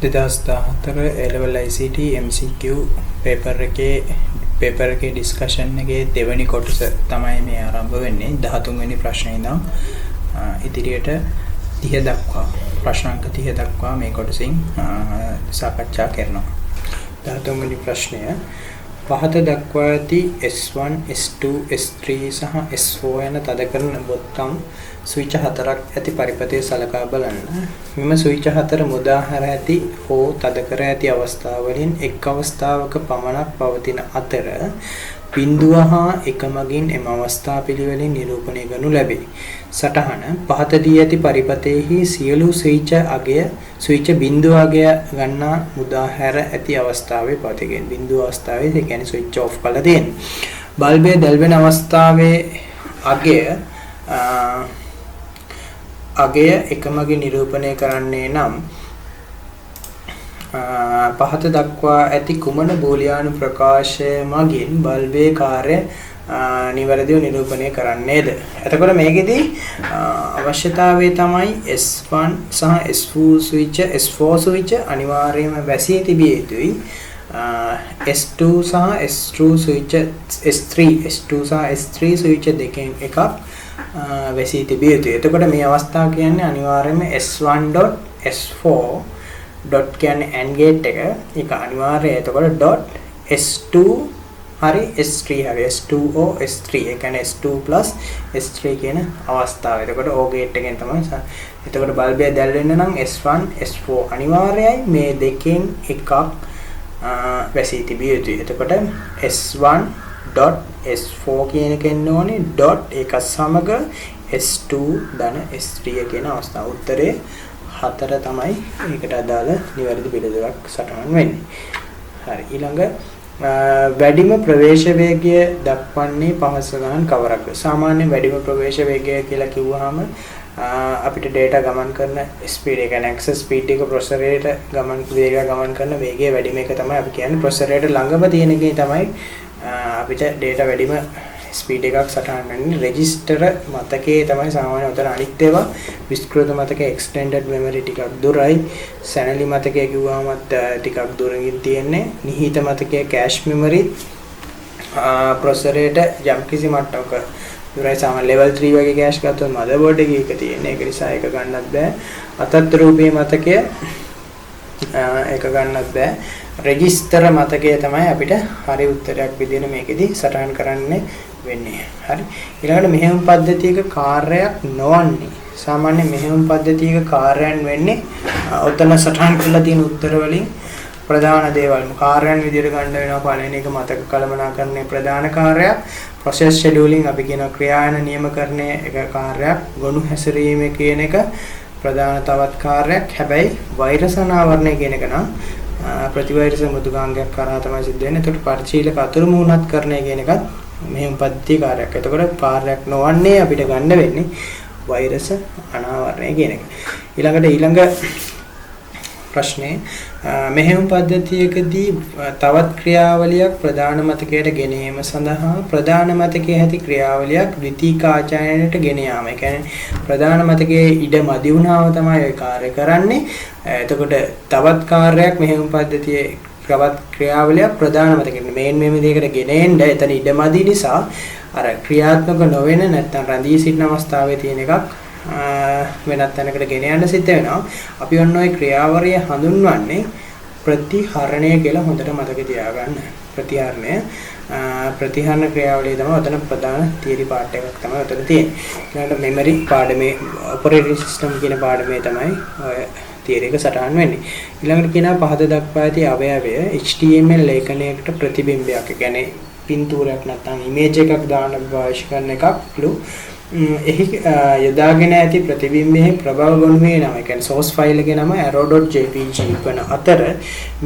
2014 A-level ICT MCQ paper එකේ discussion එකේ දෙවෙනි කොටස තමයි මේ ආරම්භ වෙන්නේ 13 වෙනි ප්‍රශ්නේ ඉඳන් ඉදිරියට 30 දක්වා ප්‍රශ්නාංක 30 දක්වා මේ කොටසින් සාකච්ඡා කරනවා 13 වෙනි ප්‍රශ්නය පහත දක්වා ඇති S1 S2 S3 සහ S4 යන තද කරන බොත්තම් ස්විච් හතරක් ඇති පරිපථයේ සලකා බලන්න. මෙම ස්විච් හතර මුදා හැර ඇති හෝ තද කර ඇති අවස්ථාවලින් එක් අවස්ථාවක පමණක් පවතින අතර බිඳුව හා එක මගින් එම අවස්ථා පිළිවෙලින් නිරූපණය කරනු ලැබේ. සටහන පහත දී ඇති පරිපථයේහි සියලු ස්විච් බිඳුව අගය ගන්නා මුදා හැර ඇති අවස්ථාවේ පවතින බිඳුව අවස්ථාවේ ඒ කියන්නේ ස්විච් ඔෆ් කරලා තියෙනවා. බල්බය දැල්වෙන අවස්ථාවේ අගය එකමගින් නිරූපණය කරන්නේ නම් පහත දක්වා ඇති කුමන බූලියානු ප්‍රකාශය මගින් බල්බේ කාර්ය නිවැරදිව නිරූපණය කරන්නේද? එතකොට මේකෙදි අවශ්‍යතාවය තමයි S1 සහ S4 ස්විච් අනිවාර්යයෙන්ම වැසී තිබිය යුතුයි. S2 සහ S3 ස්විච් දෙකෙන් එකක් වැසී තිබිය යුතුයි. එතකොට මේ අවස්ථාව කියන්නේ අනිවාර්යයෙන්ම S1.S4 dot කියන්නේ AND gate එක. ඒක අනිවාර්යයි. එතකොට dot S2 හරි S3 හරි S2O S3 ඒ කියන්නේ S2 plus S3 කියන අවස්ථාව. එතකොට O gate එකෙන් තමයි. එතකොට බල්බය දැල් වෙන්න නම් S1 S4 අනිවාර්යයි. මේ දෙකෙන් එකක් වැසී තිබිය යුතුයි. එතකොට S1 dot S4 කියන එක එන්න ඕනේ dot එක සමග S2 ධන S3 කියන අවස්ථාව. උත්තරේ 4 තමයි ඒකට අදාළ නිවැරදි පිළිතුරක් සටහන් වෙන්නේ. හරි ඊළඟ වැඩිම ප්‍රවේශ වේගය දක්වන්නේ පහස ගණන් කවරක්ද? සාමාන්‍ය වැඩිම ප්‍රවේශ වේගය කියලා කිව්වහම අපිට data ගමන් කරන speed එක කියන්නේ access speed එක processor ගමන් කරන වේගය වැඩිම එක තමයි අපි කියන්නේ processor ළඟම තියෙන එකේ තමයි අපිට data වැඩිම ස්පීඩ් එකක් සටහන් වෙන්නේ රෙජිස්ටර් මතකයේ තමයි සාමාන්‍ය උතර අනිත් ඒවා විස්තෘත මතකයේ extended memory ටිකක් දුරයි සැනලි මතකයේ කිව්වමත් ටිකක් දුරකින් තියෙන්නේ නිහිත මතකයේ cache memory processor යම් කිසි මට්ටමක දුරයි සාමාන්‍ය level 3 වගේ cache ගත්තොත් motherboard එකේ එක තියෙන්නේ ඒක නිසා ඒක ගන්නත් බෑ අතත් රූපී මතකය ඒක ගන්නත් බෑ රෙජිස්ටර් මතකයේ තමයි අපිට හරි උත්තරයක් විදිහට මේකෙදි සටහන් කරන්න වෙන්නේ. හරි. ඊළඟට මෙහෙයුම් පද්ධතියක කාර්යයක් නොවන්නේ. සාමාන්‍ය මෙහෙයුම් පද්ධතියක කාර්යයන් වෙන්නේ ඔතන සටහන් කරලා තියෙන උත්තර වලින් ප්‍රධාන දේවල් කාර්යයන් විදිහට ගන්න වෙනවා. පළවෙනි එක මතක කළමනාකරණයේ ප්‍රධාන කාර්යයක්. process scheduling අපි කියන ක්‍රියායන නියමකරණයේ එක කාර්යයක්. ගොනු හැසිරීම කියන එක ප්‍රධාන තවත් කාර්යයක්. හැබැයි වෛරස් අනාවරණය කියන එක නම් ප්‍රතිවෛරස මෘදුකාංගයක් කරා තමයි සිද්ධ වෙන්නේ. ඒකට පරිශීලක අතුරු මුහුණත් කරණය කියන එකත් මෙහෙම පද්ධති කාර්යයක්. එතකොට කාර්යයක් නොවන්නේ අපිට ගන්න වෙන්නේ වෛරස අනාවරණය කියන එක. ඊළඟ ප්‍රශ්නේ මෙහෙම පද්ධතියකදී තවත් ක්‍රියාවලියක් ප්‍රධාන මතකයට ගෙන යාම සඳහා ප්‍රධාන මතකයේ ඇති ක්‍රියාවලියක් ද්විතීක ආචාර්යයට ගෙන යාම. ඒ කියන්නේ ප්‍රධාන මතකයේ ඉඩ මදි වුණාම තමයි ඒ කාර්ය කරන්නේ. එතකොට තවත් කාර්යයක් මෙහෙම පද්ධතියේ තවත් ක්‍රියාවලියක් ප්‍රධාන මතකයට මේන් දෙයකට ගෙන එන්න එතන ඉඩ මදි නිසා අර ක්‍රියාත්මක නොවන නැත්නම් රැඳී සිටින අවස්ථාවේ තියෙන එකක් වෙනත් තැනකට ගෙන යන්න සිද්ධ වෙනවා. අපි ඔන්න ඔය ක්‍රියාවලිය හඳුන්වන්නේ ප්‍රතිහරණය කියලා හොඳට මතක තියාගන්න. ප්‍රතිහරණ ක්‍රියාවලිය තමයි ඔතන ප්‍රධාන තියරි පාර්ට් එකක් තමයි ඔතන තියෙන්නේ. ඊළඟට මෙමරි පාඩමේ ඔපරේටිං සිස්ටම් කියන පාඩමේ තමයි ඔය තියරි එක සටහන් වෙන්නේ. ඊළඟට කියනවා පහත දක්වා ඇති අවයවය HTML ලේඛනයකට ප්‍රතිබිම්බයක්. ඒ කියන්නේ පින්තූරයක් නැත්නම් ඉමේජ් එකක් දාන්න අවශ්‍ය කරන එකක්ලු එහි යොදාගෙන ඇති ප්‍රතිබිම්බයේ ප්‍රභව ගොනුවේ නම ඒ කියන්නේ source file එකේ නම arrow.jpg වන අතර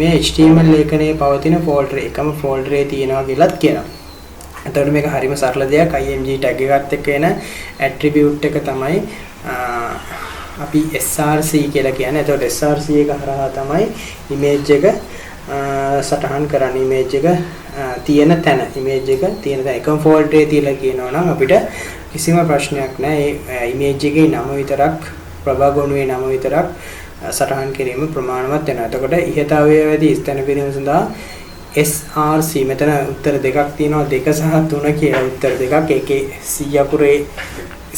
මේ HTML ලේඛනයේ පවතින ෆෝල්ඩර් එකම ෆෝල්ඩරේ තියෙනවා කියලාත් කියනවා. එතකොට මේක හරිම සරල දෙයක්. img tag එකත් එක්ක එන attribute එක තමයි අපි src කියලා කියන්නේ. එතකොට src එක හරහා තමයි image එක සටහන් කරන්නේ. image එක තියෙන තැන එකම ෆෝල්ඩරේ තියලා කියනවා නම් අපිට කිසිම ප්‍රශ්නයක් නැහැ. ඒ image එකේ නම විතරක් ප්‍රභා ගොනුවේ නම විතරක් සටහන් කිරීම ප්‍රමාණවත් වෙනවා. එතකොට ඉහත අවයවයේදී ස්ථන පිරීම සඳහා SRC මෙතන උත්තර දෙකක් තියෙනවා 2 සහ 3 කියලා උත්තර දෙකක් ඒකේ C අකුරේ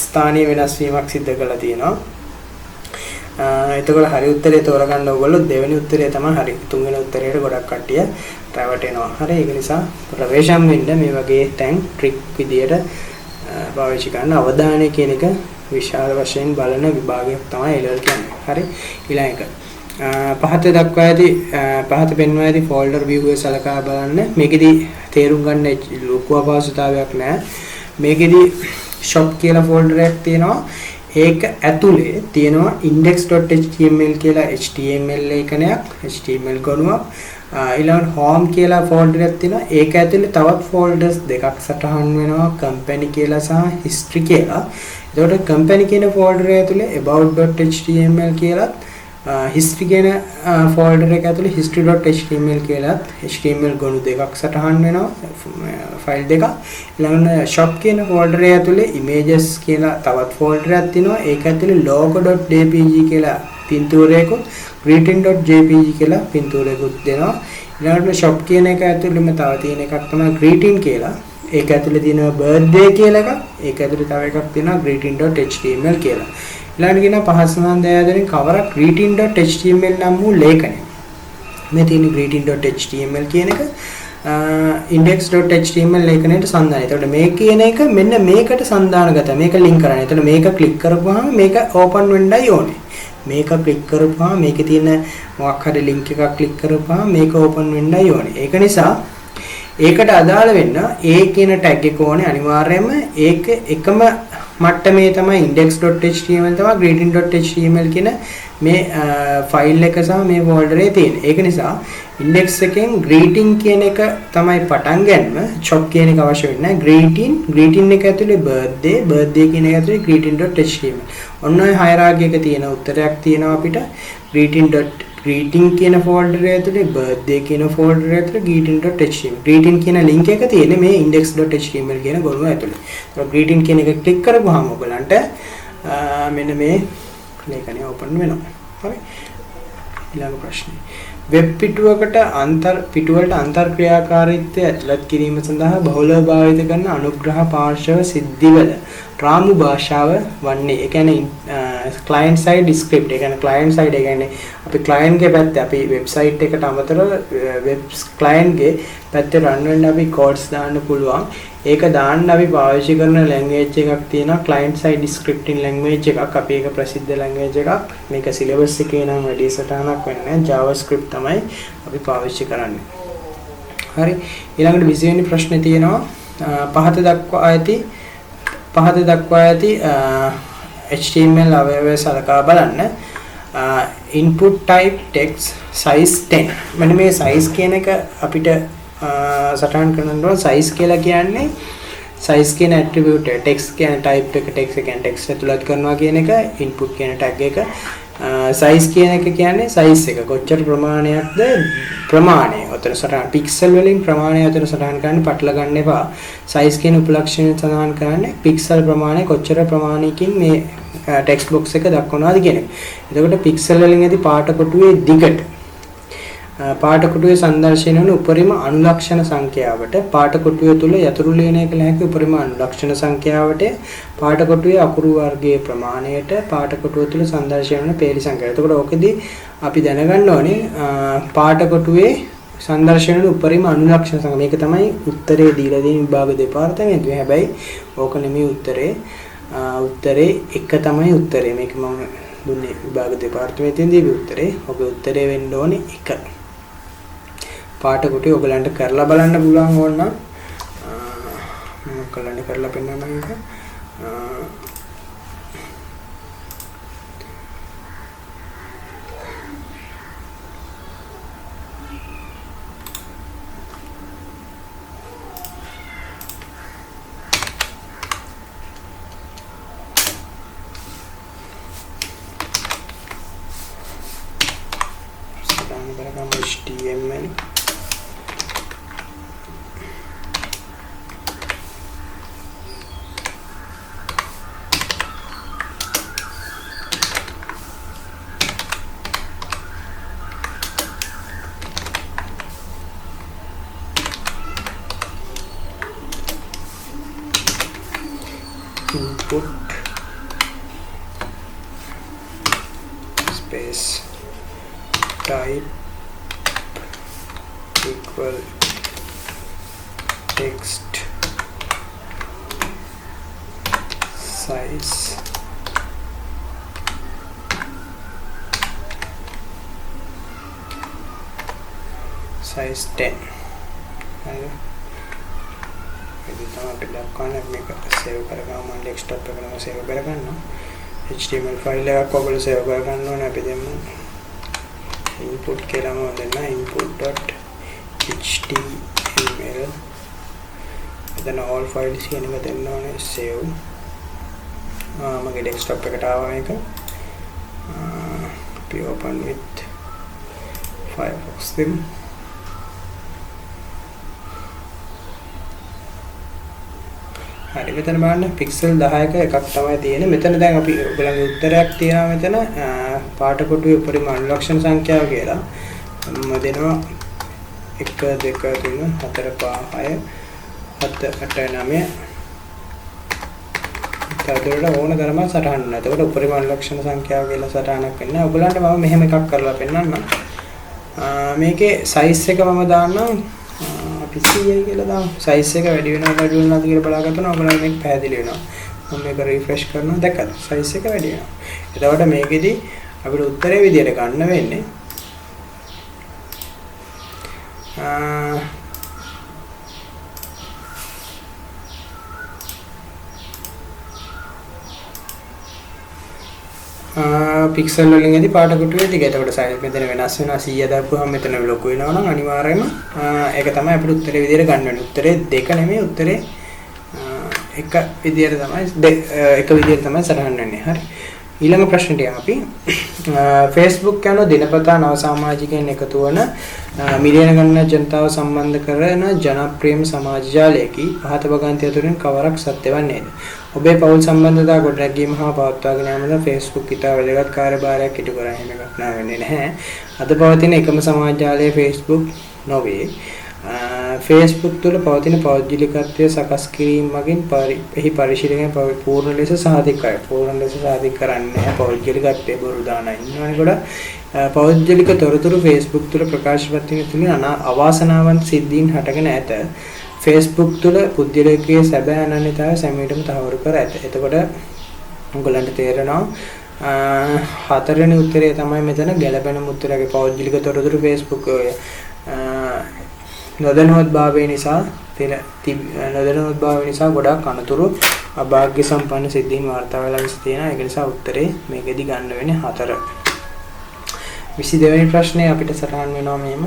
ස්ථානීය වෙනස් වීමක් සිදු කරලා තියෙනවා. එතකොට හරි උත්තරේ තෝරගන්න ඕගොල්ලෝ දෙවෙනි උත්තරේ තමයි හරි. තුන්වෙනි උත්තරේට ගොඩක් කට්ටිය රැවටෙනවා. හරි ඒක නිසා ප්‍රවේශම් වෙන්න මේ වගේ තැන් ට්‍රික් විදියට පාවිච්චි කරන්න අවධානය කියන එක විශාල වශයෙන් බලන විභාගයක් තමයි එලෙවල් කියන්නේ. හරි ඊළඟ එක පහත දක්වා ඇති පහත පෙන්වා ඇති ෆෝල්ඩර් view එක සලකා බලන්න. මේකෙදි තේරුම් ගන්න ලොකු අපහසුතාවයක් නැහැ. මේකෙදි shop කියලා ෆෝල්ඩර් එකක් තියෙනවා. ඒක ඇතුලේ තියෙනවා index.html කියලා HTML ලේඛනයක්, HTML ගොනුවක්. ඊළඟ home කියලා ෆෝල්ඩර් එකක් තියෙනවා. ඒක ඇතුලේ තවත් ෆෝල්ඩර්ස් දෙකක් සටහන් වෙනවා, company කියලා සහ history කියලා. එතකොට company කියන ෆෝල්ඩර් එක ඇතුලේ about.html කියලා history කියන ෆෝල්ඩර් එක ඇතුලේ history.html කියලා HTML ගොනු දෙකක් සටහන් වෙනවා, ෆයිල් දෙකක්. ඊළඟට shop කියන ෆෝල්ඩර් එක ඇතුලේ images කියලා තවත් ෆෝල්ඩර් එකක් තියෙනවා. ඒක ඇතුලේ logo.jpg කියලා පින්තූරයකුත්, greeting.jpg කියලා පින්තූරයකුත් දෙනවා. ඊළඟට shop කියන එක ඇතුලේම තව තියෙන එකක් තමයි greeting කියලා. ඒක ඇතුලේ තියෙනවා birthday කියලා එකක්. ඒක ඇතුලේ තව එකක් තියෙනවා greeting.html කියලා. ඊළඟට කියන පහසුමන් දයාදෙනින් කවරක් greeting.html නම් වූ ලේඛනය. මේ තියෙන greeting.html කියන එක index.html ලේඛනයට සන්දානයි. එතකොට මේ කියන එක මෙන්න මේකට සන්දානගත. මේක ලින්ක් කරන්න. එතකොට මේක ක්ලික් කරපුවාම මේක ඕපන් වෙන්නයි ඕනේ. මේක ක්ලික් කරපුවාම මේකේ තියෙන මොකක් හරි ලින්ක් එකක් ක්ලික් කරපුවාම මේක ඕපන් වෙන්නයි ඕනේ. ඒක නිසා ඒකට අදාළ වෙන්න A කියන ටැග් එක ඕනේ අනිවාර්යයෙන්ම. ඒක එකම මට්ටමේ තමයි index.html තමයි greeting.html කියන මේ ෆයිල් එක සහ මේ ෆෝල්ඩර් එකේ තියෙන. ඒක නිසා index එකෙන් greeting කියන එක තමයි පටන් ගන්න. shop කියන එක අවශ්‍ය වෙන්නේ නැහැ. greeting එක ඇතුලේ birthday කියන එක ඇතුලේ greeting.html. ඔන්න ඔය හයරාකි එක තියෙන උත්තරයක් තියෙනවා අපිට. greeting කියන ෆෝල්ඩර් එක ඇතුලේ birthday කියන ෆෝල්ඩර් එක ඇතුලේ greeting.html. greeting කියන link එක තියෙන්නේ මේ index.html කියන ගොනුව ඇතුලේ. ඒක greeting කියන එක ක්ලික් කරපුවාම ඔයගලන්ට මෙන්න මේ ලේඛනය ඕපන් වෙනවා. හරි. ඊළඟ ප්‍රශ්නේ. වෙබ් පිටුවකට පිටුවලට අන්තර් ක්‍රියාකාරීත්වය ඇතුළත් කිරීම සඳහා බහුලව භාවිත කරන අනුග්‍රහ පාර්ශ්ව සිද්ධිවල රාමු භාෂාව වන්නේ. ඒ කියන්නේ client side script. ඒ කියන්නේ client side ඒ කියන්නේ අපි client ගේ පැත්තේ අපි website එකට අමතරව web client ගේ පැත්තේ run වෙන්න අපි codes දාන්න පුළුවන්. ඒක දාන්න අපි පාවිච්චි කරන language එකක් තියෙනවා client side scripting language එකක්. අපි ඒක ප්‍රසිද්ධ language එකක්. මේක syllabus එකේ නම් වැඩි සටහනක් වෙන්නේ නැහැ. JavaScript තමයි අපි පාවිච්චි කරන්නේ. හරි. ඊළඟට 20 වෙනි ප්‍රශ්නේ තියෙනවා පහත දක්වා ඇති HTML අවයවය සලකා බලන්න. input type text size 10. මෙන්න මේ size කියන එක අපිට සටහන් කරන්න ඕන. size කියලා කියන්නේ size කියන attribute එක. text කියන type එක text කියන්නේ text ඇතුළත් කරනවා කියන එක. input කියන tag එක. size කියන එක කියන්නේ size එක. කොච්චර ප්‍රමාණයක්ද ප්‍රමාණය. උතන සටහන් pixel වලින් ප්‍රමාණය උතන සටහන් කරන්න පටල ගන්න එපා. size කියන උපලක්ෂණය සඳහන් කරන්නේ pixel ප්‍රමාණය කොච්චර ප්‍රමාණයකින් මේ text box එක දක්වනවාද කියන එක. එතකොට pixel වලින් ඇති පාට කොටුවේ දිගට පාට කොටුවේ සංදර්ශනය වන උපරිම අනුලක්ෂණ සංඛ්‍යාවට පාට කොටුවේ තුල යතුරු ලේනය කළ හැකි උපරිම අනුලක්ෂණ සංඛ්‍යාවට පාට කොටුවේ අකුරු වර්ගයේ ප්‍රමාණයට පාට කොටුව තුල සංදර්ශනය වන පේලි සංඛ්‍යාව. එතකොට ඕකෙදී අපි දැනගන්න ඕනේ පාට කොටුවේ සංදර්ශනය වන උපරිම අනුලක්ෂණ සංඛ්‍යාව. මේක තමයි උත්තරේ දීලා තියෙන විභාග දෙපාර්තමේන්තුවේ. හැබැයි ඕක නෙමෙයි උත්තරේ එක තමයි උත්තරේ. මේක මම දුන්නේ විභාග දෙපාර්තමේන්තුවේ දීපු උත්තරේ. ඔබේ උත්තරේ වෙන්න ඕනේ 1. පාට කොටේ ඔයගලන්ට කරලා බලන්න පුළුවන් ඕන නම් මම කරලා පෙන්නන්නම් එක. HTML input space type equal text size size 10. හරි. ඒක තමයි අපි දක්වන්නේ මේක සේව් කරගමු මම ඩෙස්ක්ටොප් එකකම සේව් කරගන්නවා. HTML ෆයිල් එකක් ඔයගොල්ලෝ සේව් කරගන්න ඕනේ අපි දෙමු input කියලාම දෙන්න input.html then all files කියන එක දෙන්න ඕනේ save මගේ ඩෙස්ක්ටොප් එකට ආවා මේක අපි open with Firefox දෙමු හරි මෙතන බලන්න පික්සල් 10ක එකක් තමයි තියෙන්නේ මෙතන දැන් අපි ඔයගලගේ උත්තරයක් තියනවා මෙතන පාට කොටුවේ උපරිම අනුලක්ෂණ සංඛ්‍යාව කියලා මම දෙනවා 1 2 3 4 5 6 7 8 9 තවදුරටත් ඕන තරම සටහන් වෙනවා. එතකොට උපරිම අනුලක්ෂණ සංඛ්‍යාව කියලා සටහනක් වෙනවා. ඔයගලන්ට මම මෙහෙම එකක් කරලා පෙන්නන්නම්. මේකේ සයිස් එක මම දාන්නම් අපි 100යි කියලා දාමු. සයිස් එක වැඩි වෙනවද අඩු වෙනවද කියලා බලාගත්තා නම් ඔයගලන්ට මේක පැහැදිලි වෙනවා. මම මේක රිෆ්‍රෙෂ් කරනවා දැක්කද? සයිස් එක වැඩි වෙනවා. එතකොට මේකෙදි අපිට උත්තරේ විදියට ගන්න වෙන්නේ පික්සල් වලින් ඇති පාට කොටුවේ ටික. එතකොට සයිස් මෙතන වෙනස් වෙනවා 100 දාපුවාම මෙතන ලොකු වෙනවා නම් අනිවාර්යයෙන්ම ඒක තමයි අපිට උත්තරේ විදියට ගන්න වෙන්නේ. උත්තරේ දෙක නෙමෙයි උත්තරේ එක විදියට තමයි එක විදියට තමයි සටහන් වෙන්නේ. හරි. ඊළඟ ප්‍රශ්නෙට යමු අපි. Facebook යන දිනපතා නව සමාජිකයන් එකතු වන මිලියන ගණනක් ජනතාව සම්බන්ධ කරන ජනප්‍රියම සමාජ ජාලයකි පහත වගන්තිය තුළින් කවරක් සත්‍ය වන්නේද? ඔබේ පෞල් සම්බන්ධතා ගොඩනැගීම හා පවත්වාගෙන යාමද Facebook ඉතා වැදගත් කාර්යභාරයක් ඉටු කර හැම එකක් වෙන්නේ නැහැ. අද පවතින එකම සමාජ ජාලය Facebook නොවේ. Facebook තුළ පවතින පෞද්ගලිකත්වය සකස් කිරීම මගින් එහි පරිශීලනය පූර්ණ ලෙස සාධිත කරයි. පූර්ණ ලෙස සාධිත කරන්නේ නැහැ. පෞද්ගලිකත්වය බොරු දාන ඉන්නවනේ ගොඩක්. පෞද්ගලික තොරතුරු Facebook තුළ ප්‍රකාශවත් වීම තුළින් අවාසනාවන්ත සිද්ධීන් හටගෙන ඇත. Facebook තුළ පුද්ගලයෙකුගේ සැබෑ අනන්‍යතාවය සැමීටම තහවුරු කර ඇත. එතකොට උගලන්ට තේරෙනවා හතරවෙනි උත්තරය තමයි මෙතන ගැළපෙන උත්තරයේ පෞද්ගලික තොරතුරු Facebook නොදැනුවත් භාවය නිසා නොදැනුවත් භාවය නිසා ගොඩක් අනතුරු අභාග්‍ය සම්පන්න සිද්ධීන් වාර්තා වෙලා තියෙනවා. ඒක නිසා උත්තරේ මේකෙදි ගන්න වෙන්නේ 4. 22 වෙනි ප්‍රශ්නේ අපිට සටහන් වෙනවා මෙහෙම.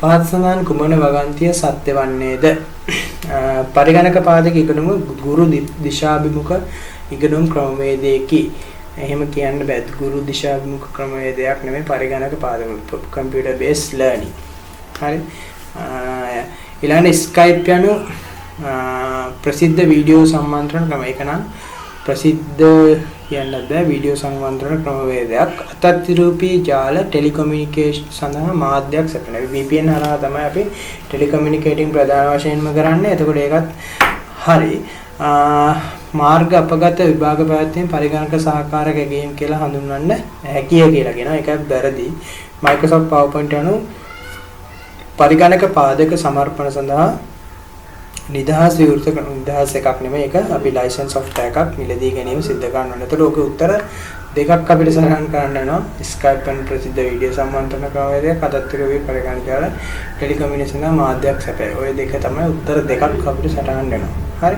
පහත සඳහන් කුමන වගන්තිය සත්‍ය වන්නේද? පරිගණක පාදක ඉගෙනුම ගුරු දිශාභිමුඛ ඉගෙනුම් ක්‍රමවේදයකි. එහෙම කියන්න බෑ. ගුරු දිශාභිමුඛ ක්‍රමවේදයක් නෙමෙයි පරිගණක පාදක computer based learning. හරි. ඊළඟ Skype යනු ප්‍රසිද්ධ වීඩියෝ සම්මන්ත්‍රණ ක්‍රම. ඒක නම් ප්‍රසිද්ධ කියන්නත් බෑ වීඩියෝ සංවර්ධන ක්‍රමවේදයක්. අතත්විරූපී ජාල ටෙලිකොමියුනිකේෂන් සඳහා මාධ්‍යයක් සැපයන. VPN හරහා තමයි අපි ටෙලිකොමියුනිකේටින් ප්‍රධාන වශයෙන්ම කරන්නේ. එතකොට ඒකත් හරි. මාර්ග අපගත විභාග පැවැත්වීම පරිගණක සහකාරක ගේම් කියලා හඳුන්වන්න හැකිය කියලා කියනවා. ඒකත් වැරදි. Microsoft PowerPoint යනු පරිගණක පාදක සමර්පණ සඳහා නිදහස් විවෘත නිදහස් එකක් නෙමෙයි ඒක අපි ලයිසන්ස් software එකක් මිලදී ගැනීම සිදු කරන්න ඕනේ. ඒතකොට ඔක උත්තර දෙකක් අපිට සඳහන් කරන්න වෙනවා. Skype යන ප්‍රසිද්ධ වීඩියෝ සම්මන්ත්‍රණ ක්‍රමවේදයක් අතත්විරූපී පරිගණක ජාල ටෙලිකමියුනිකේෂන් මාධ්‍යයක් සැපේ. ඔය දෙක තමයි උත්තර දෙකක් අපිට සටහන් වෙනවා. හරි.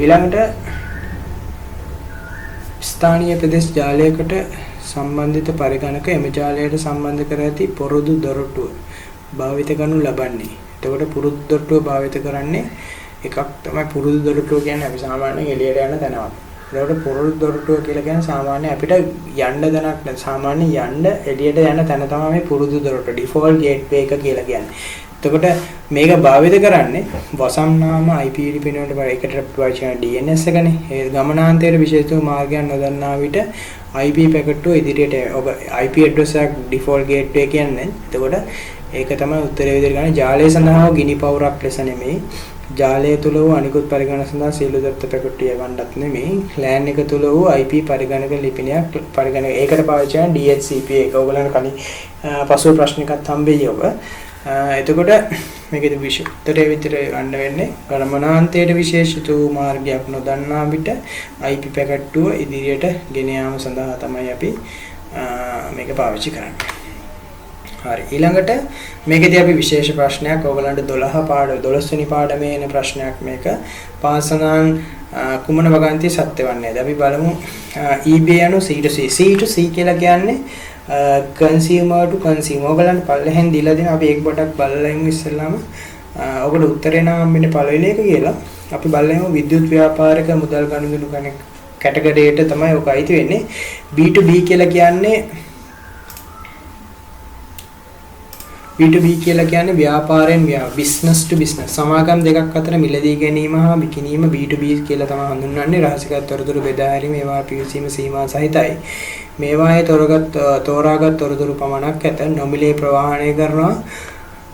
ඊළඟට ස්ථානීය ප්‍රදේශ ජාලයකට සම්බන්ධිත පරිගණක එම ජාලයට සම්බන්ධ කර ඇති පුරුදු දොරටුව භාවිත කරනු ලබන්නේ. එතකොට පුරුදු දොරටුව භාවිත කරන්නේ එකක් තමයි පුරුදු දොරටුව කියන්නේ අපි සාමාන්‍යයෙන් එළියට යන තැනක්. ඒකට පුරුදු දොරටුව කියලා කියන්නේ සාමාන්‍යයෙන් අපිට යන්න තැනක් නෑ. සාමාන්‍යයෙන් යන්න එළියට යන තැන තමයි මේ පුරුදු දොරටුව default gateway එක කියලා කියන්නේ. එතකොට මේක භාවිත කරන්නේ වසම් නාම IP පිනවලට ඒකට ප්‍රවචන DNS එකනේ. ඒ ගමනාන්තයේ විශේෂ මාර්ගයක් නොදන්නා විට IP පැකට් ඉදිරියට ඔබ IP address එක default gateway කියන්නේ. එතකොට ඒක තමයි උත්තරේ විදිහට ගන්න. ජාලය සඳහා ගිනි පවුරක් ලෙස නෙමෙයි ජාලය තුල වූ අනිකුත් පරිගණක සඳහා සියලු දත්ත පැකට් යවන්නත් නෙමෙයි LAN එක තුල වූ IP පරිගණක ලිපිනයක් පරිගණක ඒකට පාවිච්චි කරන DHCP එක. ඔයගොල්ලන් කලින් පසුව ප්‍රශ්නයක්ත් හම්බෙයි ඔබ. එතකොට මේකේ විශේෂතරේ විතර ගන්න වෙන්නේ ගණනාන්තයේ විශේෂිත වූ මාර්ගයක් නොදන්නා විට IP පැකට්ටුව ඉදිරියට ගෙන යාම සඳහා තමයි අපි මේක පාවිච්චි කරන්නේ. හරි ඊළඟට මේකදී අපි විශේෂ ප්‍රශ්නයක් ඔයගලන්ට 12 වෙනි පාඩමේ එන ප්‍රශ්නයක් මේක පාසනාන් කුමන වගන්තිය සත්‍ය වන්නේද අපි බලමු eBay අනු C to C කියලා කියන්නේ consumer to consumer ඔයගලන්ට පල්ලෙහෙන් දීලා දෙන අපි එක පොඩක් බලලා ඉමු ඉස්සෙල්ලාම ඔකට උත්තරේ නම් හම්බෙන්නේ පළවෙනි එක කියලා අපි බලමු විද්‍යුත් ව්‍යාපාරික මුදල් ගනුදෙනු කැටගරියට තමයි ඔක අයිති වෙන්නේ B2B කියලා කියන්නේ B2B කියලා කියන්නේ ව්‍යාපාරයෙන් business to business සමාගම් දෙකක් අතර මිලදී ගැනීම හා විකිණීම B2B කියලා තමයි හඳුන්වන්නේ රහසිගත තොරතුරු බෙදා හැරීම ඒවා පිවිසීම සීමා සහිතයි මේවායේ තෝරාගත් තොරතුරු පමණක් ඇත නොමිලේ ප්‍රවාහනය කරනවා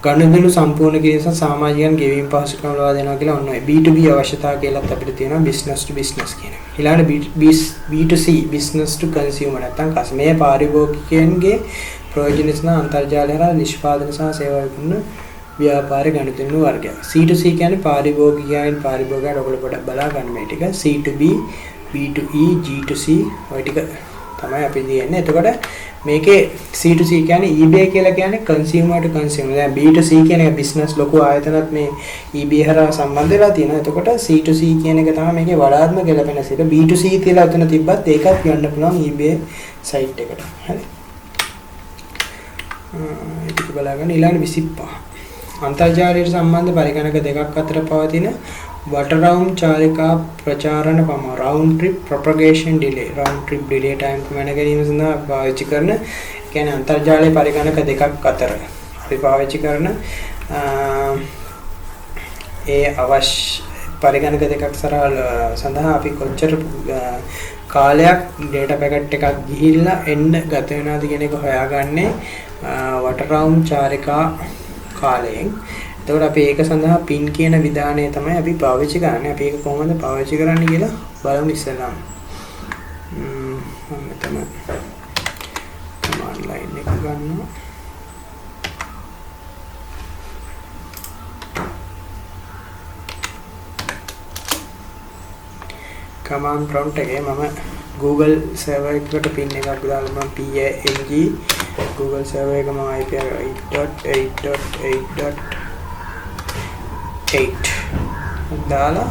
ගනුදෙනු සම්පූර්ණ කිරීම සමාජිකයන් ගෙවීම් පහසුකම් ලබා දෙනවා කියලා ඔන්න B2B අවශ්‍යතාව කියලාත් අපිට තියෙනවා business to business කියන එක. ඊළඟට B2C business to consumer නැත්නම් කස්මේ පාරිභෝගිකයන්ගේ ප්‍රයෝජනස්න අන්තර්ජාලය හරහා නිෂ්පාදන සහ සේවා විකුණන ව්‍යාපාර ගනුදෙනු වර්ගයක්. C2C කියන්නේ පාරිභෝගිකයන් පාරිභෝගයට ඔයගොල්ලෝ පොඩ්ඩක් බලා ගන්න මේ ටික. C2B, B2E, G2C ඔය ටික තමයි අපි දියන්නේ. එතකොට මේකේ C2C කියන්නේ eBay කියලා කියන්නේ consumer to consumer. දැන් B2C කියන එක business ලොකු ආයතනත් මේ eBay හරහා සම්බන්ධ වෙලා තියෙනවා. එතකොට C2C කියන එක තමයි මේකේ වඩාත්ම ගැළපෙන සිට. B2C කියලා උතන තිබ්බත් ඒකත් ගන්න පුළුවන් eBay site එකට. හරි. ඒක බලගන්න ඊළඟ 25 අන්තර්ජාලයට සම්බන්ධ පරිගණක දෙකක් අතර පවතින වටරවුම් චාරිකා ප්‍රචාරණ පම round trip propagation delay time මැන ගැනීම සඳහා පාවිච්චි කරන කියන්නේ අන්තර්ජාලයේ පරිගණක දෙකක් අතර අපි පාවිච්චි කරන ඒ අවශ්‍ය පරිගණක දෙකක් සඳහා අපි කොච්චර කාලයක් data packet එකක් ගිහිල්ලා එන්න ගත වෙනවද කියන එක හොයාගන්නේ වටරවුම් චාරිකා කාලයෙන්. එතකොට අපි ඒක සඳහා පින් කියන විධානය තමයි අපි පාවිච්චි කරන්නේ. අපි ඒක කොහොමද පාවිච්චි කරන්නේ කියලා බලමු ඉස්සෙල්ලාම. මම තමයි command line එක ගන්නවා. command prompt එකේ මම Google server එකට pin එකක් දාලා මම PANG Google server එක මම IP 8.8.8.8 දාලා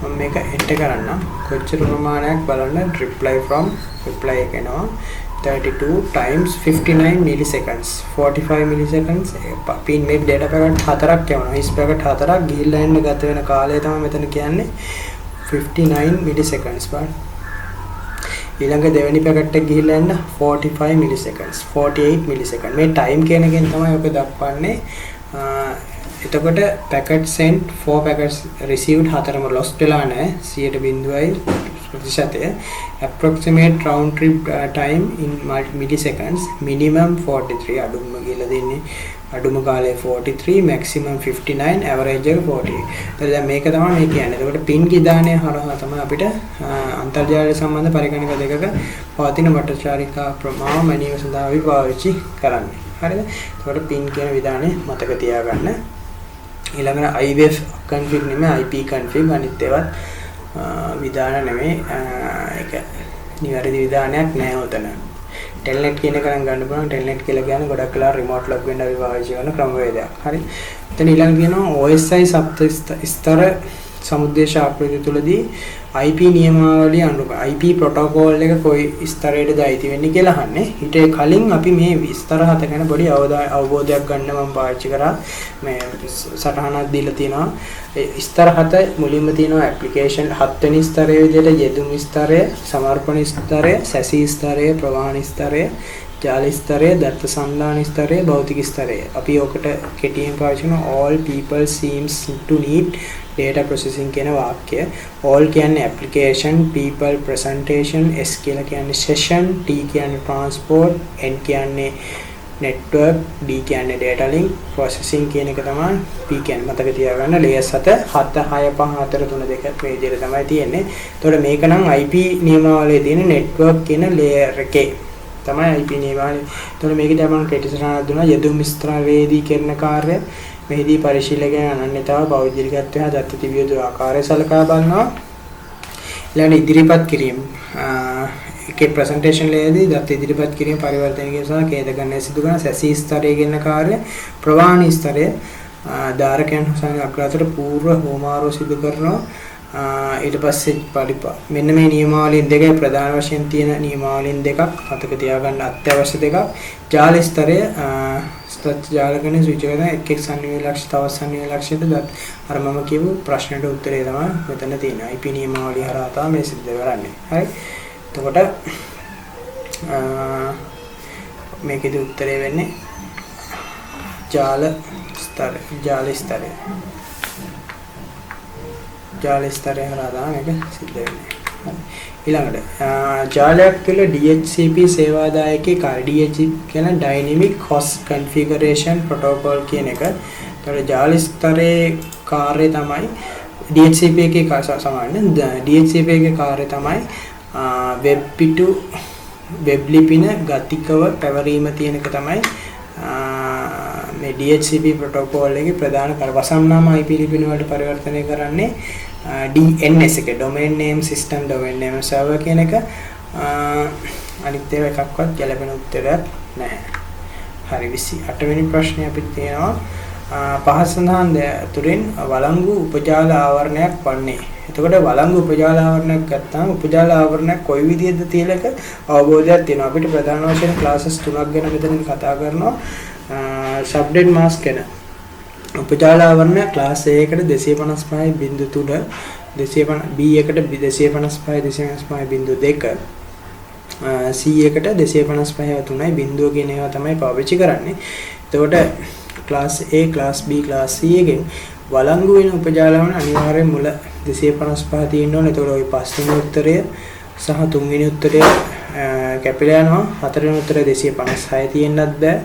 මම මේක enter කරන්නම් කොච්චර ප්‍රමාණයක් බලන්න reply එක එනවා 32 times 59 milliseconds 45 milliseconds pin මේ data packet හතරක් යවනවා is packet හතරක් ගිහිල්ලා එන්න ගත වෙන කාලය තමයි මෙතන කියන්නේ 59 milliseconds බලන්න ඊළඟ දෙවෙනි පැකට් එක ගිහිල්ලා එන්න 45 milliseconds 48 milliseconds මේ time කියන එකෙන් තමයි ඔක දක්වන්නේ එතකොට packet sent 4 packets received හතරම lost වෙලා නැහැ 100.0% approximate round trip time in milliseconds minimum 43 අඩුම ගිහිල්ලා දෙන්නේ අඩුම කාලේ 43 maximum 59 average එක 48. එතකොට දැන් මේක තමයි මේ කියන්නේ. එතකොට පින් ගිදානය හරහා තමයි අපිට අන්තර්ජාලය සම්බන්ධ පරිගණක දෙකක පවතින වටචාරිකා ප්‍රමාණ මැනීම සඳහා අපි පාවිච්චි කරන්නේ. හරිද? එතකොට පින් කියන විධානය මතක තියාගන්න. ඊළඟට IWF config නෙමෙයි IP config අනිත් ඒවත් විධාන නෙමෙයි. ඒක නිවැරදි විධානයක් නෑ උතන. telnet කියන එක නම් ගන්න පුළුවන් telnet කියලා කියන්නේ ගොඩක් වෙලා remote log වෙන්න අපි පාවිච්චි කරන ක්‍රමවේදයක්. හරි. එතන ඊළඟ කියනවා OSI සප්ත ස්තර සමුද්දේශ ආකෘතිය තුලදී IP නියමාවලිය අනුව IP protocol එක කොයි ස්තරයටද අයිති වෙන්නේ කියලා අහන්නේ. ඊට කලින් අපි මේ විස්තර හත ගැන පොඩි අවබෝධයක් ගන්න මම පාවිච්චි කරා. මේ සටහනක් දීලා තිනවා. ඒ ස්තර හත මුලින්ම තියෙනවා ඇප්ලිකේෂන් 7 වෙනි ස්තරයේ විදිහට යෙදුම් ස්තරය, සමර්පණ ස්තරය, සැසී ස්තරය, ප්‍රවාහන ස්තරය, ජාල ස්තරය, දත්ත සම්දාන ස්තරය, භෞතික ස්තරය. අපි ඔකට කෙටියෙන් පාවිච්චි කරන all people seems to need data processing කියන වාක්‍යය. all කියන්නේ application, people presentation, S කියලා කියන්නේ session, T කියන්නේ transport, N කියන්නේ network, D කියන්නේ data link, processing කියන එක තමයි P කියන්නේ. මතක තියාගන්න layers 7 6 5 4 3 2 මේ විදිහට තමයි තියෙන්නේ. එතකොට මේක නම් IP නියමාවලියේ තියෙන network කියන layer එකේ තමයි IP නියමාවලිය. එතකොට මේකදී අපි කෙටිසරණක් දුන්නා යෙදුම් විස්තරවේදී කරන කාර්ය. මෙහිදී පරිශීලකයන් අනන්‍යතාව, බෞද්ධිකත්වය හා දත්ත තිබිය යුතු ආකාරය සලකා බලනවා. ඊළඟ ඉදිරිපත් කිරීම එකේ ප්‍රසන්ටේෂන් ලේදී දත් ඉදිරිපත් කිරීම පරිවර්තන කිරීම සහ ඛේද ගණනය සිදු කරන සැසී ස්තරයේ ගෙන කාර්ය ප්‍රවාහන ස්තරය ධාරකයන් හසන අග්‍රතර පූර්ව හෝමාරෝ සිදු කරනවා. ඊට පස්සේ මෙන්න මේ නියමාවලින් දෙකයි ප්‍රධාන වශයෙන් තියෙන නියමාවලින් දෙකක් මතක තියාගන්න අත්‍යවශ්‍ය දෙකක්. ජාල ස්තරය ස්ත්‍රත් ජාලකනේ සුවිච කරන එක් සංනිවේද ලක්ෂ්‍ය තවත් සංනිවේද ලක්ෂ්‍යද අර මම කියපු ප්‍රශ්නෙට උත්තරේ තමයි මෙතන තියෙන්නේ. IP නියමාවලිය හරහා තමයි මේ සිද්ධ කරන්නේ. හරි. එතකොට මේකෙදි උත්තරේ වෙන්නේ ජාල ස්තරය හරහා තමයි මේක සිද්ධ වෙන්නේ. ඊළඟට ජාලයක් තුළ DHCP සේවාදායකේ කාර්ය DHCP කියන dynamic host configuration protocol කියන එක. ඒතකොට ජාල ස්තරයේ කාර්යය තමයි DHCP එකේ සමාන DHCP එකේ කාර්යය තමයි වෙබ් පිටු වෙබ් ලිපින ගතිකව පැවරීම තියෙන එක තමයි මේ DHCP ප්‍රොටෝකෝල් එකේ ප්‍රධාන වසම්නාම IP ලිපින වලට පරිවර්තනය කරන්නේ DNS එක domain name system domain name server කියන එක. අනිත් ඒවා එකක්වත් ගැලපෙන උත්තරයක් නැහැ. හරි 28 වෙනි ප්‍රශ්නේ අපිට තියෙනවා පහත සඳහන් තුරින් වළංගු උපජාල ආවරණයක් වන්නේ. එතකොට වළංගු උපජාල ආවරණයක් ගත්තාම උපජාල ආවරණයක් කොයි විදිහද තියෙන එක අවබෝධයක් තියෙනවා. අපිට ප්‍රධාන වශයෙන් ක්ලාසස් 3ක් ගැන මෙතනදී කතා කරනවා. සබ්නෙට් මාස්ක් ගැන. උපජාල ආවරණය ක්ලාස් A එකට 255.3 250 B එකට 255.2 C එකට 255.3 කියන ඒවා තමයි පාවිච්චි කරන්නේ. එතකොට class A, class B, class C එකෙන් වළංගු වෙන උපජාලවන අනිවාර්යයෙන් මුල 255 තියෙන්න ඕනේ. එතකොට ওই පස්වෙනි උත්තරය සහ තුන්වෙනි උත්තරය කැපිලා යනවා. හතරවෙනි උත්තරය 256 තියෙන්නත් බෑ.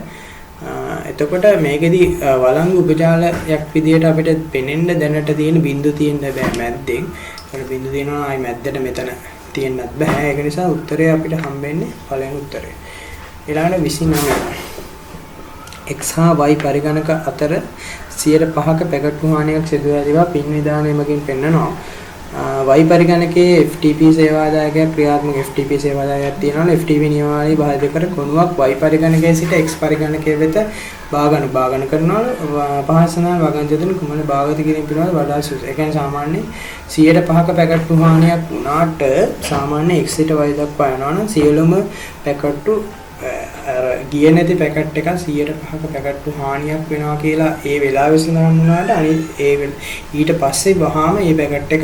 එතකොට මේකෙදි වළංගු උපජාලයක් විදියට අපිට පෙනෙන්න දැනට තියෙන බිඳු තියෙන්න බෑ මැද්දෙන්. ඒක බිඳු තියෙනවා ආයි මැද්දට මෙතන තියෙන්නත් බෑ. ඒක නිසා උත්තරය අපිට හම්බෙන්නේ පළවෙනි උත්තරය. ඊළඟට 29 x හා y පරිගණක අතර 105ක පැකට් හානියක් සිදු වෙනවා පින් විධානයකින් පෙන්නනවා. y පරිගණකයේ FTP සේවාදායකයක් ක්‍රියාත්මක FTP සේවාදායකයක් තියෙනවා. FTP නියමාවලිය බාහිර කර ගුණයක් y පරිගණකයේ සිට x පරිගණකයේ වෙත භාගන කරනවා. පහසන වගන්තියතුන් කුමන භාගත කිරීම පිළිබඳව වඩා සුසු. ඒ කියන්නේ සාමාන්‍ය 105ක පැකට් හානියක් වුණාට සාමාන්‍ය x සිට y දක්වා යනවා නම් සියලුම පැකට් ගිය නැති පැකට් එක 105ක පැකට් හානියක් වෙනවා කියලා ඒ වෙලාවෙ සඳහන් වුණාට අනිත් ඊට පස්සේ වහාම මේ පැකට් එක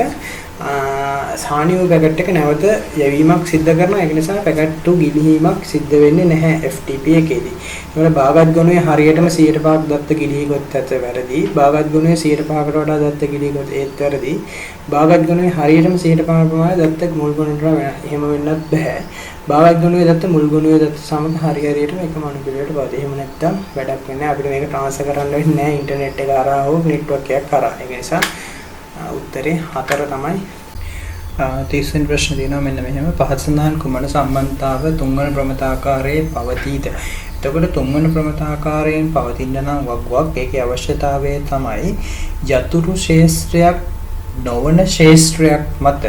හානි වූ පැකට් එක නැවත යැවීමක් සිද්ධ කරනවා. ඒක නිසා පැකට් ගිලිහීමක් සිද්ධ වෙන්නේ නැහැ FTP එකේදී. ඒවල භාගත් ගුණය හරියටම 105ක් දත්ත ගිලිහි ගොත් ඇත වැරදි. භාගත් ගුණය 105කට වඩා දත්ත ගිලිහි ගොත් ඒත් වැරදි. භාගත් ගුණය හරියටම 105 ප්‍රමාණය දත්ත මුල් ගුණයට වඩා එහෙම වෙන්නත් බෑ. භාගත් ගුණය දත්ත මුල් ගුණය දත්ත සමග හරියටම එකම අනුපිළිවෙලට පාද. එහෙම නැත්නම් වැඩක් වෙන්නේ නැහැ. අපිට මේක ට්‍රාන්ස්ෆර් කරන්න වෙන්නේ නැහැ ඉන්ටර්නෙට් එක හරහා හෝ නෙට්වර්ක් එකක් හරහා. ඒක නිසා උත්තරේ 4 තමයි. 30 වෙනි ප්‍රශ්නේ තියෙනවා මෙන්න මෙහෙම. පහත සඳහන් කුමන සම්බන්ධතාව තුන්වන ප්‍රමතාකාරයේ පවතීද? එතකොට තුන්වන ප්‍රමතාකාරයෙන් පවතින නම් වග්ගයක් ඒකේ අවශ්‍යතාවය තමයි යතුරු ශේෂ්ත්‍රයක් නොවන ශේෂ්ත්‍රයක් මත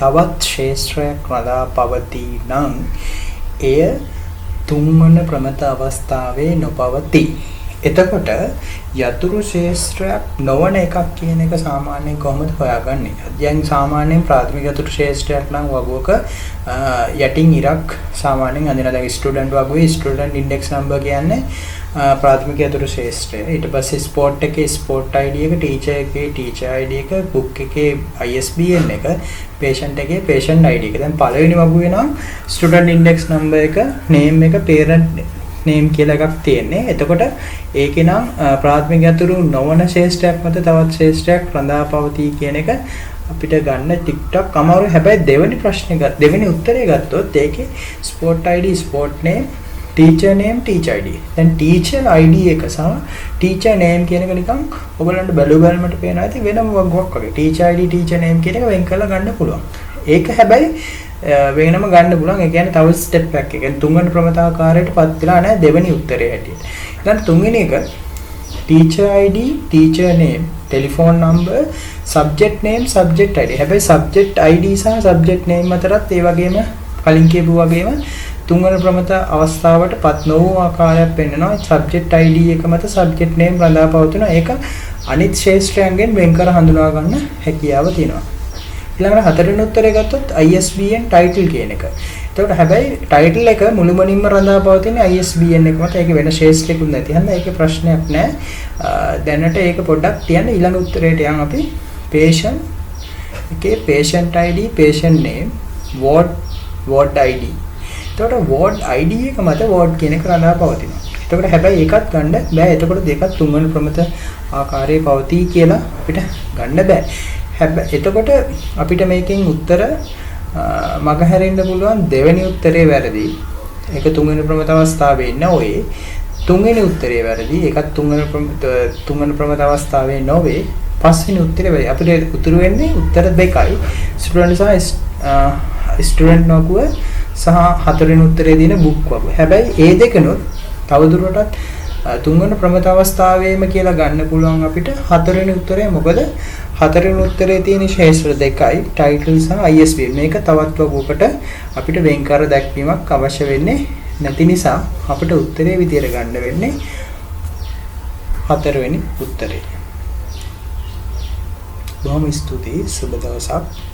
තවත් ශේෂ්ත්‍රයක් රඳා පවතී නම් එය තුන්වන ප්‍රමත අවස්ථාවේ නොපවතී. එතකොට යතුරු ශේෂ්ත්‍රයක් නොවන එකක් කියන එක සාමාන්‍යයෙන් කොහොමද හොයාගන්නේ? දැන් සාමාන්‍යයෙන් ප්‍රාථමික යතුරු ශේෂ්ත්‍රයක් නම් වගුවක යටින් ඉරක් සාමාන්‍යයෙන් අඳින දැන් ස්ටුඩන්ට් වගුවේ ස්ටුඩන්ට් ඉන්ඩෙක්ස් නම්බර් කියන්නේ ප්‍රාථමික යතුරු ශේෂ්ත්‍රය. ඊට පස්සේ ස්පෝර්ට් එකේ ස්පෝර්ට් ID එක, ටීචර් එකේ ටීචර් ID එක, බුක් එකේ ISBN එක, patient එකේ patient ID එක. දැන් පළවෙනි වගුවේ නම් ස්ටුඩන්ට් ඉන්ඩෙක්ස් නම්බර් එක, name එක, parent name කියලා එකක් තියෙන්නේ. එතකොට ඒකේ නම් ප්‍රාථමික යතුරු නොවන ශේෂ්ත්‍රයක් මත තවත් ශේෂ්ත්‍රයක් රඳා පවතී කියන එක අපිට ගන්න TikTok අමාරු. හැබැයි දෙවෙනි ප්‍රශ්නේ දෙවෙනි උත්තරේ ගත්තොත් ඒකේ sport ID, sport name, teacher name teacher id දැන් teacher id එක සහ teacher name කියන එක නිකන් ඔයගලන්ට බැලුවල්මට පේනවා ඇති වෙනම වගුවක් වගේ teacher id teacher name කියන එක වෙන් කරලා ගන්න පුළුවන් ඒක හැබැයි වෙනම ගන්න පුළුවන් ඒ කියන්නේ තව ස්ටෙප් එකක් ඒ කියන්නේ තුන්වෙනි ප්‍රමතාකාරයටපත් වෙලා නැහැ දෙවෙනි උත්තරේ හැටියට ඊළඟ තුන්වෙනි එක teacher id teacher name telephone number subject name subject id හැබැයි subject id සහ subject name අතරත් ඒ වගේම කලින් කියපු වගේම තුන්වෙනි ප්‍රමත අවස්ථාවටපත් නොවූ ආකාරයක් පෙන්වනවා subject id එක මත subject name රඳා පවතිනවා ඒක අනිත් ශේෂ්ත්‍රයන්ගෙන් වෙන් කර හඳුනා ගන්න හැකියාව තියෙනවා ඊළඟට හතරවෙනි උත්තරය ගත්තොත් ISBN title කියන එක. එතකොට හැබැයි title එක මුළුමනින්ම රඳා පවතින ISBN එක මත ඒක වෙන ශේෂ්ත්‍රයකුත් නැති හන්ද ඒකේ ප්‍රශ්නයක් නැහැ. දැනට ඒක පොඩ්ඩක් තියන්න ඊළඟ උත්තරයට යන් අපි patient එකේ patient ID patient name ward ID. එතකොට ward ID එක මත ward කියන එක රඳා පවතිනවා. එතකොට හැබැයි ඒකත් ගන්න බෑ. එතකොට දෙකත් තුන්වෙනි ප්‍රමත ආකාරයේ පවතී කියලා අපිට ගන්න බෑ. හැබැයි එතකොට අපිට මේකෙන් උත්තර මග හැරෙන්න පුළුවන් දෙවෙනි උත්තරේ වැරදි. ඒක තුන්වෙනි ප්‍රමත අවස්ථාවේ ඉන්න ඔය. තුන්වෙනි උත්තරේ වැරදි. ඒකත් තුන්වෙනි ප්‍රමත අවස්ථාවේ නොවේ. පස්වෙනි උත්තරේ වැරදි. අපිට උතුරු වෙන්නේ උත්තර දෙකයි. ස්ටුඩන්ට් සහ ස්ටුඩන්ට් නෝකුව සහ හතරවෙනි උත්තරේ දින බුක් වගේ. හැබැයි ඒ දෙකනොත් තවදුරටත් තුන්වෙනි ප්‍රමත අවස්ථාවේම කියලා ගන්න පුළුවන් අපිට හතරවෙනි උත්තරේ මොකද හතරවෙනි උත්තරේ තියෙන ශේෂ්ත්‍ර දෙකයි ටයිටල් සහ ISBN මේක තවත් වගුවකට අපිට වෙන් කර දැක්වීමක් අවශ්‍ය වෙන්නේ නැති නිසා අපිට උත්තරේ විදියට ගන්න වෙන්නේ හතරවෙනි උත්තරේ. බොහොම ස්තුතියි සුබ දවසක්.